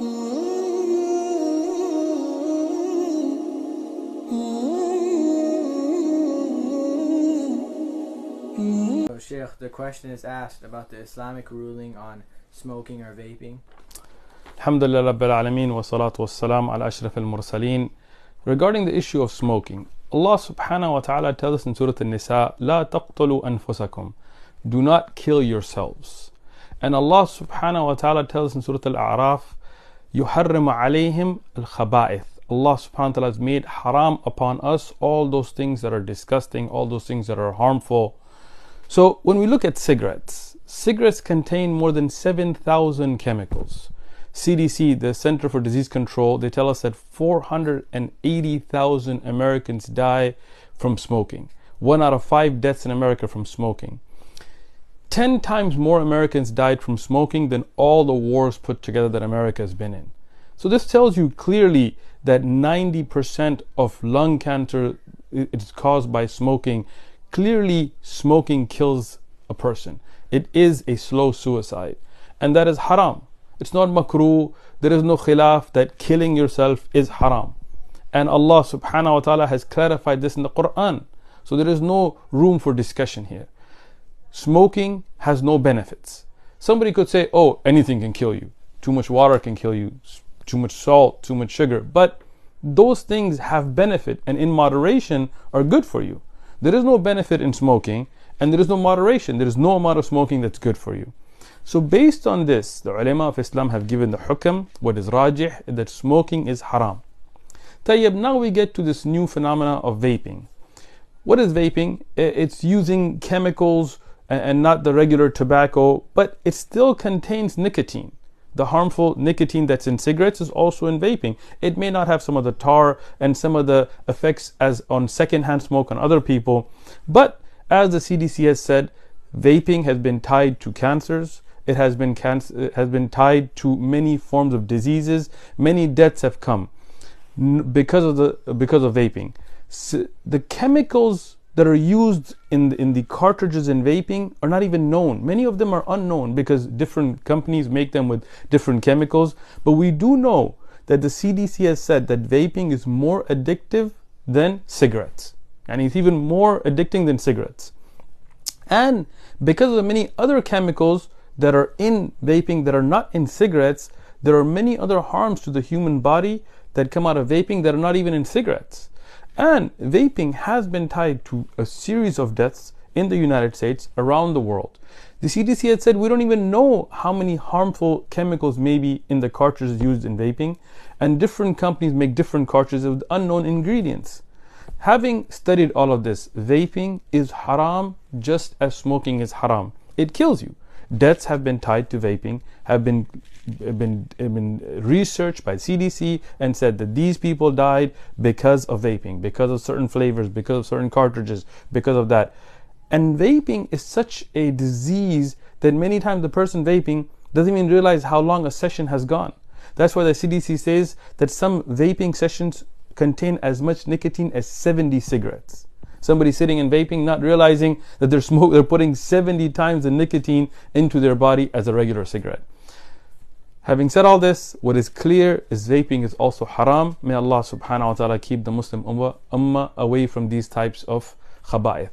So, Sheikh, the question is asked about the Islamic ruling on smoking or vaping. Alhamdulillah Rabbil Alameen wa salatu wa salam ala ashraf al-mursaleen. Regarding the issue of smoking, Allah subhanahu wa ta'ala tells us in Surah Al-Nisa, La taqtulu anfusakum. Do not kill yourselves. And Allah subhanahu wa ta'ala tells us in Surah Al-A'raf, Yuharrimu alayhim al-khaba'ith. Allah subhanahu wa ta'ala has made haram upon us all those things that are disgusting, all those things that are harmful. So when we look at cigarettes, cigarettes contain more than 7,000 chemicals. CDC, the Center for Disease Control, they tell us that 480,000 Americans die from smoking. 1 out of 5 deaths in America from smoking. 10 times more Americans died from smoking than all the wars put together that America has been in. So this tells you clearly that 90% of lung cancer is caused by smoking. Clearly, smoking kills a person. It is a slow suicide. And that is haram. It's not makruh. There is no khilaf that killing yourself is haram. And Allah subhanahu wa ta'ala has clarified this in the Quran. So there is no room for discussion here. Smoking has no benefits. Somebody could say, oh, anything can kill you. Too much water can kill you. Too much salt, too much sugar. But those things have benefit and in moderation are good for you. There is no benefit in smoking and there is no moderation. There is no amount of smoking that's good for you. So based on this, the ulama of Islam have given the hukam, what is rajih, that smoking is haram. Tayyib, now we get to this new phenomena of vaping. What is vaping? It's using chemicals and not the regular tobacco, but it still contains nicotine. The harmful nicotine that's in cigarettes is also in vaping. It may not have some of the tar and some of the effects as on secondhand smoke on other people, but as the CDC has said, vaping has been tied to cancers. It has been tied to many forms of diseases. Many deaths have come because of vaping. So the chemicals that are used in the cartridges in vaping are not even known. Many of them are unknown because different companies make them with different chemicals. But we do know that the CDC has said that vaping is more addictive than cigarettes. And it's even more addicting than cigarettes. And because of the many other chemicals that are in vaping that are not in cigarettes, there are many other harms to the human body that come out of vaping that are not even in cigarettes. And vaping has been tied to a series of deaths in the United States, around the world. The CDC had said we don't even know how many harmful chemicals may be in the cartridges used in vaping, and different companies make different cartridges with unknown ingredients. Having studied all of this, vaping is haram just as smoking is haram. It kills you. Deaths have been tied to vaping, have been researched by CDC and said that these people died because of vaping, because of certain flavors, because of certain cartridges, because of that. And vaping is such a disease that many times the person vaping doesn't even realize how long a session has gone. That's why the CDC says that some vaping sessions contain as much nicotine as 70 cigarettes. Somebody sitting and vaping, not realizing that they're putting 70 times the nicotine into their body as a regular cigarette. Having said all this, what is clear is vaping is also haram. May Allah subhanahu wa ta'ala keep the Muslim ummah away from these types of khaba'ith.